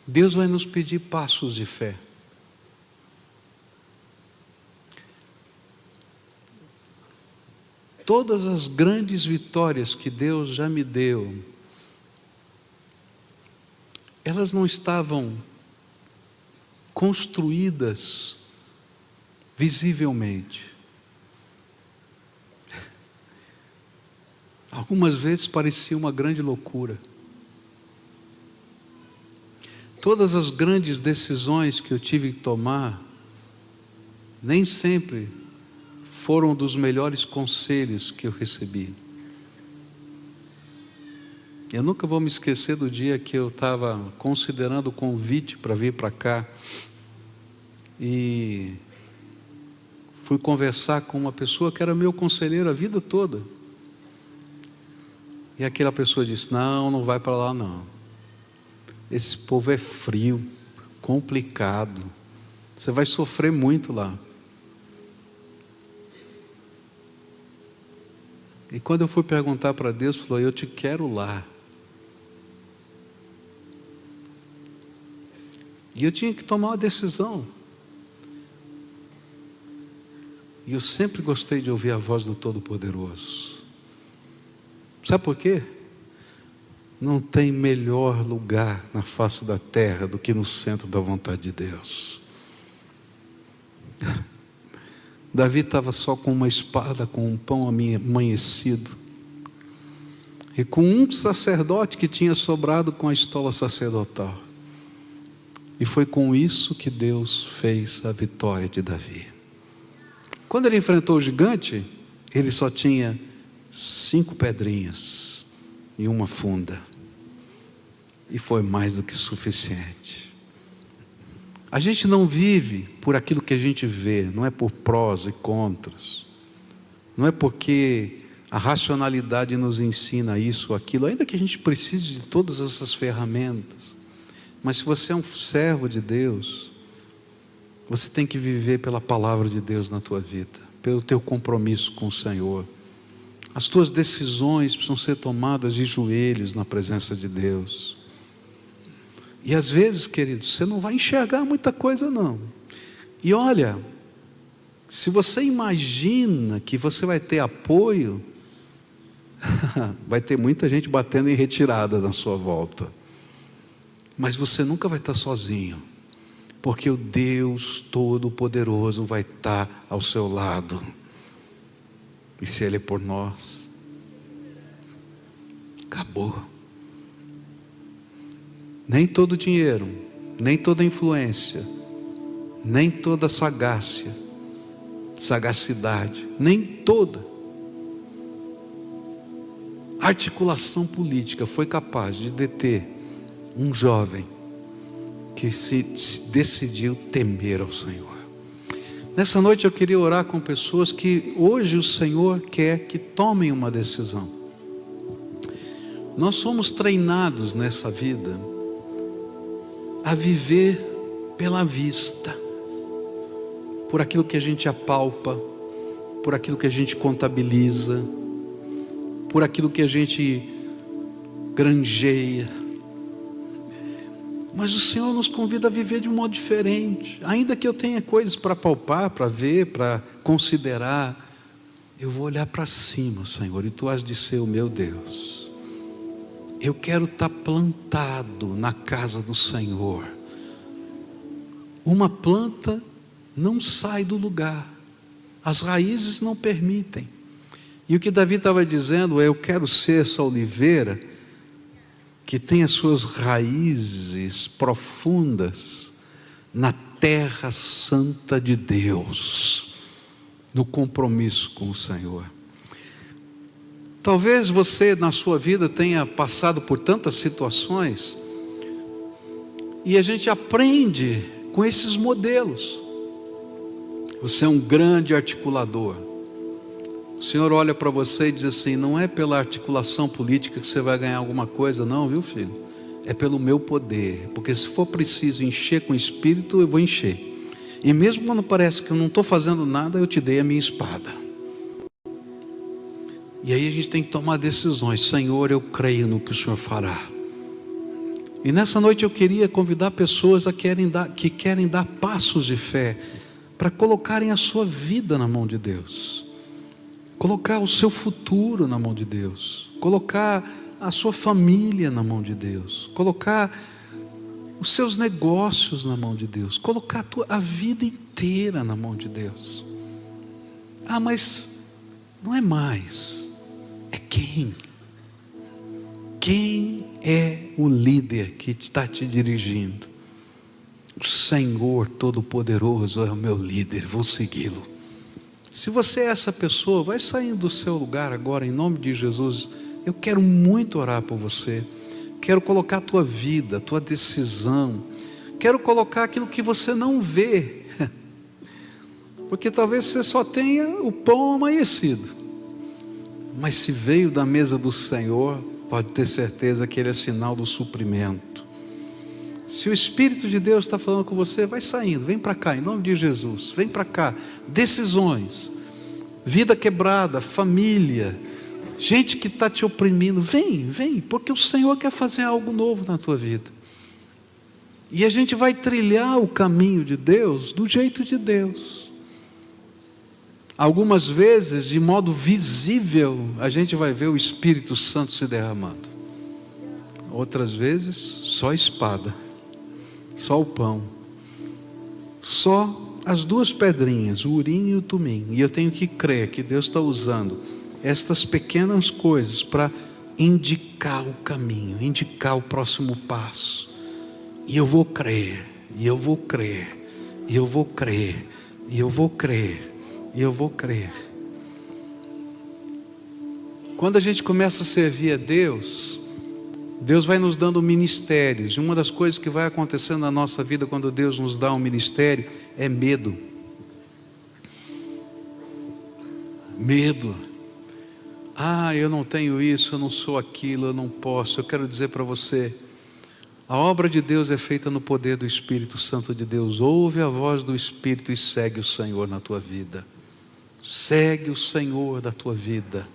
[SPEAKER 1] Deus vai nos pedir passos de fé. Todas as grandes vitórias que Deus já me deu, elas não estavam construídas visivelmente. Algumas vezes parecia uma grande loucura. Todas as grandes decisões que eu tive que tomar, nem sempre foram dos melhores conselhos que eu recebi. Eu nunca vou me esquecer do dia que eu estava considerando o convite para vir para cá e fui conversar com uma pessoa que era meu conselheiro a vida toda. E aquela pessoa disse: não, não vai para lá não. Esse povo é frio, complicado. Você vai sofrer muito lá. E quando eu fui perguntar para Deus, falou: eu te quero lá. E eu tinha que tomar uma decisão. E eu sempre gostei de ouvir a voz do Todo-Poderoso. Sabe por quê? Não tem melhor lugar na face da terra do que no centro da vontade de Deus. Davi estava só com uma espada, com um pão amanhecido, e com um sacerdote que tinha sobrado com a estola sacerdotal. E foi com isso que Deus fez a vitória de Davi. Quando ele enfrentou o gigante, ele só tinha 5 pedrinhas e uma funda. E foi mais do que suficiente. A gente não vive por aquilo que a gente vê, não é por prós e contras. Não é porque a racionalidade nos ensina isso ou aquilo, ainda que a gente precise de todas essas ferramentas. Mas se você é um servo de Deus, você tem que viver pela palavra de Deus na tua vida, pelo teu compromisso com o Senhor. As tuas decisões precisam ser tomadas de joelhos na presença de Deus. E às vezes, queridos, você não vai enxergar muita coisa não. E olha, se você imagina que você vai ter apoio, vai ter muita gente batendo em retirada na sua volta. Mas você nunca vai estar sozinho, porque o Deus Todo-Poderoso vai estar ao seu lado. E se Ele é por nós, acabou. Nem todo dinheiro, nem toda influência, nem toda sagacidade, nem toda articulação política foi capaz de deter um jovem que se decidiu temer ao Senhor. Nessa noite eu queria orar com pessoas que hoje o Senhor quer que tomem uma decisão. Nós somos treinados nessa vida a viver pela vista, por aquilo que a gente apalpa, por aquilo que a gente contabiliza, por aquilo que a gente granjeia. Mas o Senhor nos convida a viver de um modo diferente. Ainda que eu tenha coisas para palpar, para ver, para considerar, eu vou olhar para cima, Senhor, e Tu has de ser o meu Deus. Eu quero estar plantado na casa do Senhor. Uma planta não sai do lugar, as raízes não permitem. E o que Davi estava dizendo é: eu quero ser essa oliveira que tem as suas raízes profundas na terra santa de Deus, no compromisso com o Senhor. Talvez você na sua vida tenha passado por tantas situações, e a gente aprende com esses modelos. Você é um grande articulador. O Senhor olha para você e diz assim: não é pela articulação política que você vai ganhar alguma coisa, não, viu, filho? É pelo meu poder, porque se for preciso encher com o Espírito, eu vou encher. E mesmo quando parece que eu não estou fazendo nada, eu te dei a minha espada. E aí a gente tem que tomar decisões. Senhor, eu creio no que o Senhor fará. E nessa noite eu queria convidar pessoas que querem dar passos de fé, para colocarem a sua vida na mão de Deus, colocar o seu futuro na mão de Deus, colocar a sua família na mão de Deus, colocar os seus negócios na mão de Deus, colocar a vida inteira na mão de Deus. Ah, mas não é mais, é quem? Quem é o líder que está te dirigindo? O Senhor Todo-Poderoso é o meu líder, vou segui-lo. Se você é essa pessoa, vai saindo do seu lugar agora, em nome de Jesus. Eu quero muito orar por você. Quero colocar a tua vida, a tua decisão. Quero colocar aquilo que você não vê. Porque talvez você só tenha o pão amanhecido. Mas se veio da mesa do Senhor, pode ter certeza que Ele é sinal do suprimento. Se o Espírito de Deus está falando com você, vai saindo, vem para cá, em nome de Jesus, vem para cá. Decisões, vida quebrada, família, gente que está te oprimindo, vem, porque o Senhor quer fazer algo novo na tua vida. E a gente vai trilhar o caminho de Deus, do jeito de Deus. Algumas vezes, de modo visível, a gente vai ver o Espírito Santo se derramando. Outras vezes, só espada. Só o pão, só as duas pedrinhas, o urim e o tumim. E eu tenho que crer que Deus está usando estas pequenas coisas para indicar o caminho, indicar o próximo passo. E eu vou crer, e eu vou crer, e eu vou crer, e eu vou crer, e eu vou crer. Quando a gente começa a servir a Deus, Deus vai nos dando ministérios. E uma das coisas que vai acontecendo na nossa vida quando Deus nos dá um ministério é medo. Medo. Ah, eu não tenho isso, eu não sou aquilo, eu não posso. Eu quero dizer para você, a obra de Deus é feita no poder do Espírito Santo de Deus. Ouve a voz do Espírito e segue o Senhor na tua vida. Segue o Senhor da tua vida.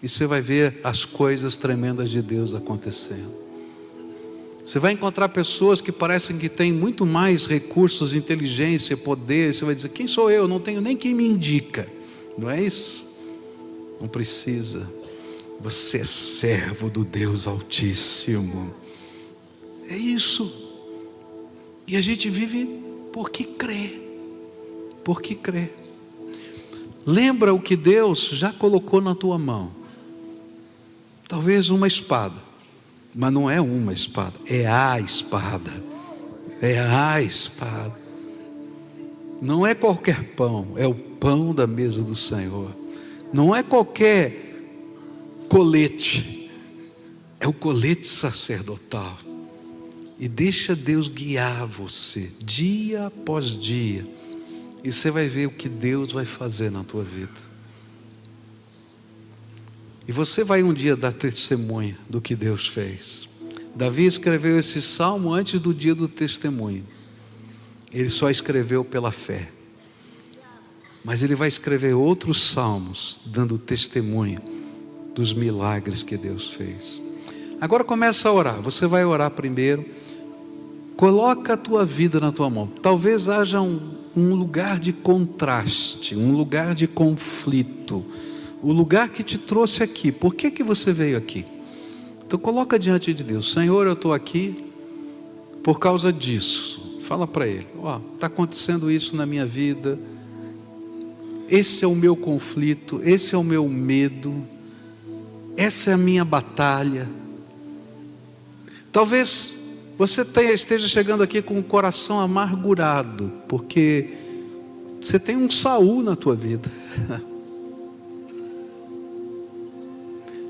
[SPEAKER 1] E você vai ver as coisas tremendas de Deus acontecendo. Você vai encontrar pessoas que parecem que têm muito mais recursos, inteligência, poder. Você vai dizer: quem sou eu? Não tenho nem quem me indica. Não é isso? Não precisa. Você é servo do Deus Altíssimo. É isso. E a gente vive porque crê. Porque crê. Lembra o que Deus já colocou na tua mão. Talvez uma espada, mas não é uma espada, é a espada. É a espada. Não é qualquer pão, é o pão da mesa do Senhor. Não é qualquer colete, é o colete sacerdotal. E deixa Deus guiar você, dia após dia. E você vai ver o que Deus vai fazer na tua vida. E você vai um dia dar testemunho do que Deus fez. Davi escreveu esse salmo antes do dia do testemunho. Ele só escreveu pela fé. Mas ele vai escrever outros salmos, dando testemunho dos milagres que Deus fez. Agora começa a orar. Você vai orar primeiro. Coloca a tua vida na tua mão. Talvez haja um lugar de contraste, um lugar de conflito. O lugar que te trouxe aqui. Por que você veio aqui? Então coloca diante de Deus. Senhor, eu estou aqui por causa disso. Fala para Ele. Está acontecendo isso na minha vida. Esse é o meu conflito. Esse é o meu medo. Essa é a minha batalha. Talvez você esteja chegando aqui com o coração amargurado, porque você tem um Saul na tua vida.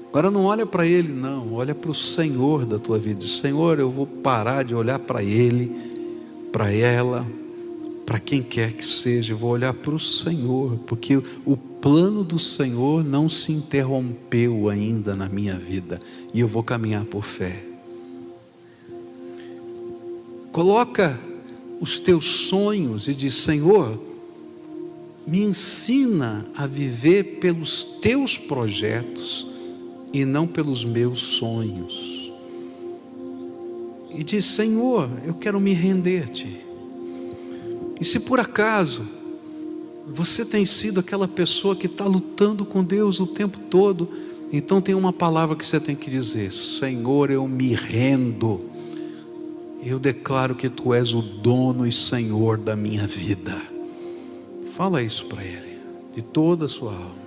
[SPEAKER 1] Agora não olha para ele não, olha para o Senhor da tua vida. Diz, Senhor, eu vou parar de olhar para ele, para ela, para quem quer que seja. Eu vou olhar para o Senhor, porque o plano do Senhor não se interrompeu ainda na minha vida. E eu vou caminhar por fé. Coloca os teus sonhos e diz, Senhor, me ensina a viver pelos teus projetos e não pelos meus sonhos. E diz, Senhor, eu quero me render-te. E se por acaso você tem sido aquela pessoa que está lutando com Deus o tempo todo, então tem uma palavra que você tem que dizer, Senhor, eu me rendo. Eu declaro que Tu és o dono e Senhor da minha vida. Fala isso para Ele, de toda a sua alma.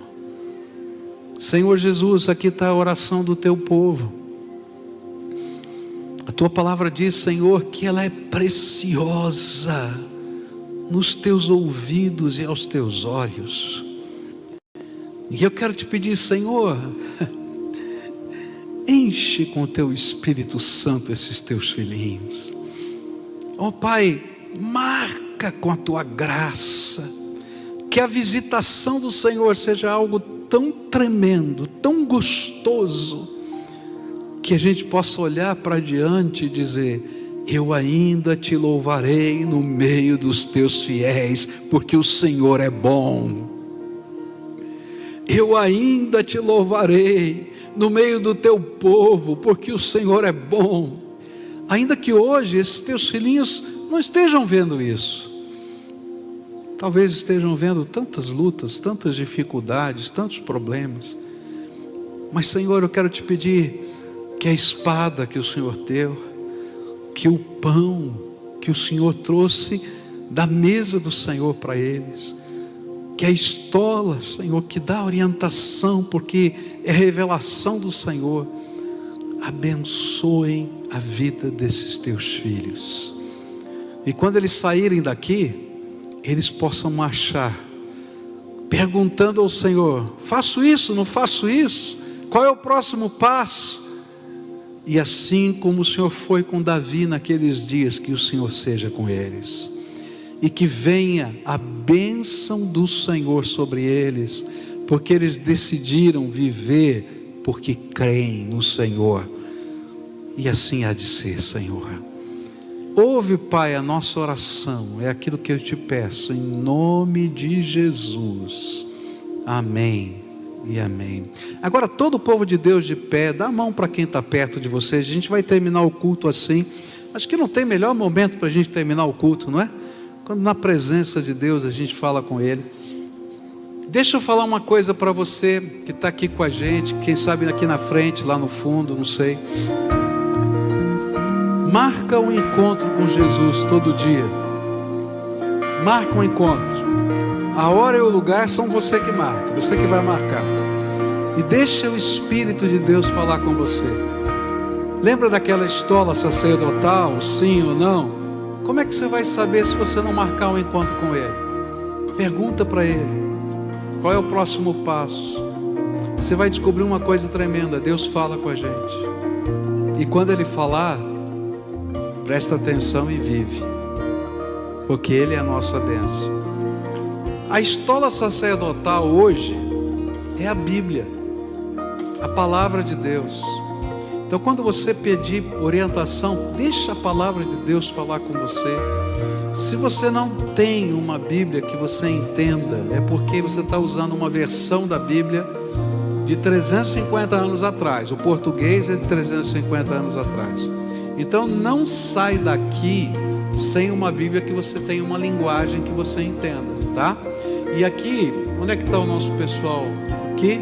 [SPEAKER 1] Senhor Jesus, aqui está a oração do Teu povo. A Tua palavra diz, Senhor, que ela é preciosa nos Teus ouvidos e aos Teus olhos. E eu quero te pedir, Senhor, enche com o Teu Espírito Santo esses Teus filhinhos. Ó Pai, marca com a Tua graça, que a visitação do Senhor seja algo tão tremendo, tão gostoso, que a gente possa olhar para diante e dizer, eu ainda Te louvarei no meio dos Teus fiéis, porque o Senhor é bom. Eu ainda Te louvarei no meio do Teu povo, porque o Senhor é bom. Ainda que hoje esses Teus filhinhos não estejam vendo isso, talvez estejam vendo tantas lutas, tantas dificuldades, tantos problemas, mas Senhor, eu quero te pedir que a espada que o Senhor deu, que o pão que o Senhor trouxe da mesa do Senhor para eles, que a estola, Senhor, que dá orientação, porque é revelação do Senhor, abençoem a vida desses Teus filhos, e quando eles saírem daqui, eles possam marchar, perguntando ao Senhor, faço isso, não faço isso? Qual é o próximo passo? E assim como o Senhor foi com Davi naqueles dias, que o Senhor seja com eles. E que venha a bênção do Senhor sobre eles, porque eles decidiram viver, porque creem no Senhor. E assim há de ser, Senhor. Ouve, Pai, a nossa oração, é aquilo que eu te peço, em nome de Jesus, amém e amém. Agora todo o povo de Deus de pé, dá a mão para quem está perto de vocês. A gente vai terminar o culto assim, acho que não tem melhor momento para a gente terminar o culto, não é? Quando na presença de Deus a gente fala com Ele. Deixa eu falar uma coisa para você que está aqui com a gente, quem sabe aqui na frente, lá no fundo, não sei. Marca um encontro com Jesus todo dia. Marca um encontro. A hora e o lugar são você que marca, você que vai marcar. E deixa o Espírito de Deus falar com você. Lembra daquela estola sacerdotal, sim ou não? Como é que você vai saber se você não marcar um encontro com Ele? Pergunta para Ele. Qual é o próximo passo? você vai descobrir uma coisa tremenda: Deus fala com a gente, e quando Ele falar, presta atenção e vive, porque Ele é a nossa bênção. A estola sacerdotal hoje é a Bíblia, a palavra de Deus. Então, quando você pedir orientação, deixa a palavra de Deus falar com você. Se você não tem uma Bíblia que você entenda, é porque você está usando uma versão da Bíblia de 350 anos atrás. O português é de 350 anos atrás. Então, não sai daqui sem uma Bíblia que você tenha uma linguagem que você entenda, tá? E aqui, onde é que está o nosso pessoal? Aqui?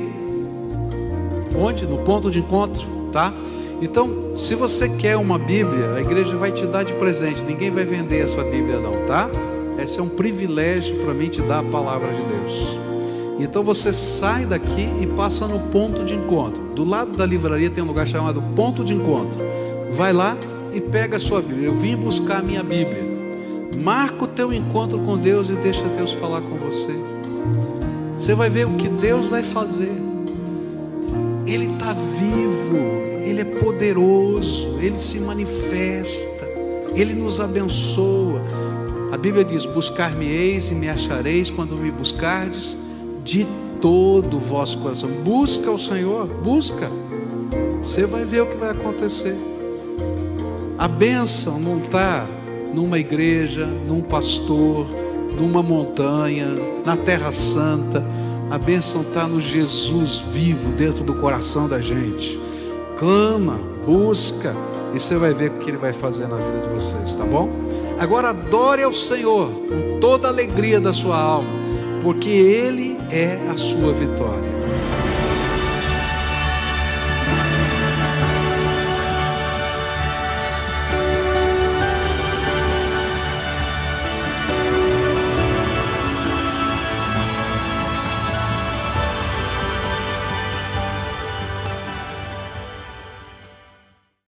[SPEAKER 1] Onde? No ponto de encontro, tá? Então, se você quer uma Bíblia, a igreja vai te dar de presente. Ninguém vai vender essa Bíblia não, tá? Esse é um privilégio para mim te dar a palavra de Deus. Então você sai daqui e passa no ponto de encontro. Do lado da livraria tem um lugar chamado ponto de encontro. Vai lá e pega a sua Bíblia. Eu vim buscar a minha Bíblia. Marca o teu encontro com Deus e deixa Deus falar com você. Você vai ver o que Deus vai fazer. Ele está vivo, Ele é poderoso, Ele se manifesta, Ele nos abençoa. A Bíblia diz: buscar-me-eis e me achareis quando me buscardes de todo o vosso coração. Busca o Senhor, busca. Você vai ver o que vai acontecer. A bênção não está numa igreja, num pastor, numa montanha, na terra santa. A bênção está no Jesus vivo dentro do coração da gente. Clama, busca, e você vai ver o que Ele vai fazer na vida de vocês, tá bom? Agora adore ao Senhor com toda a alegria da sua alma, porque Ele é a sua vitória.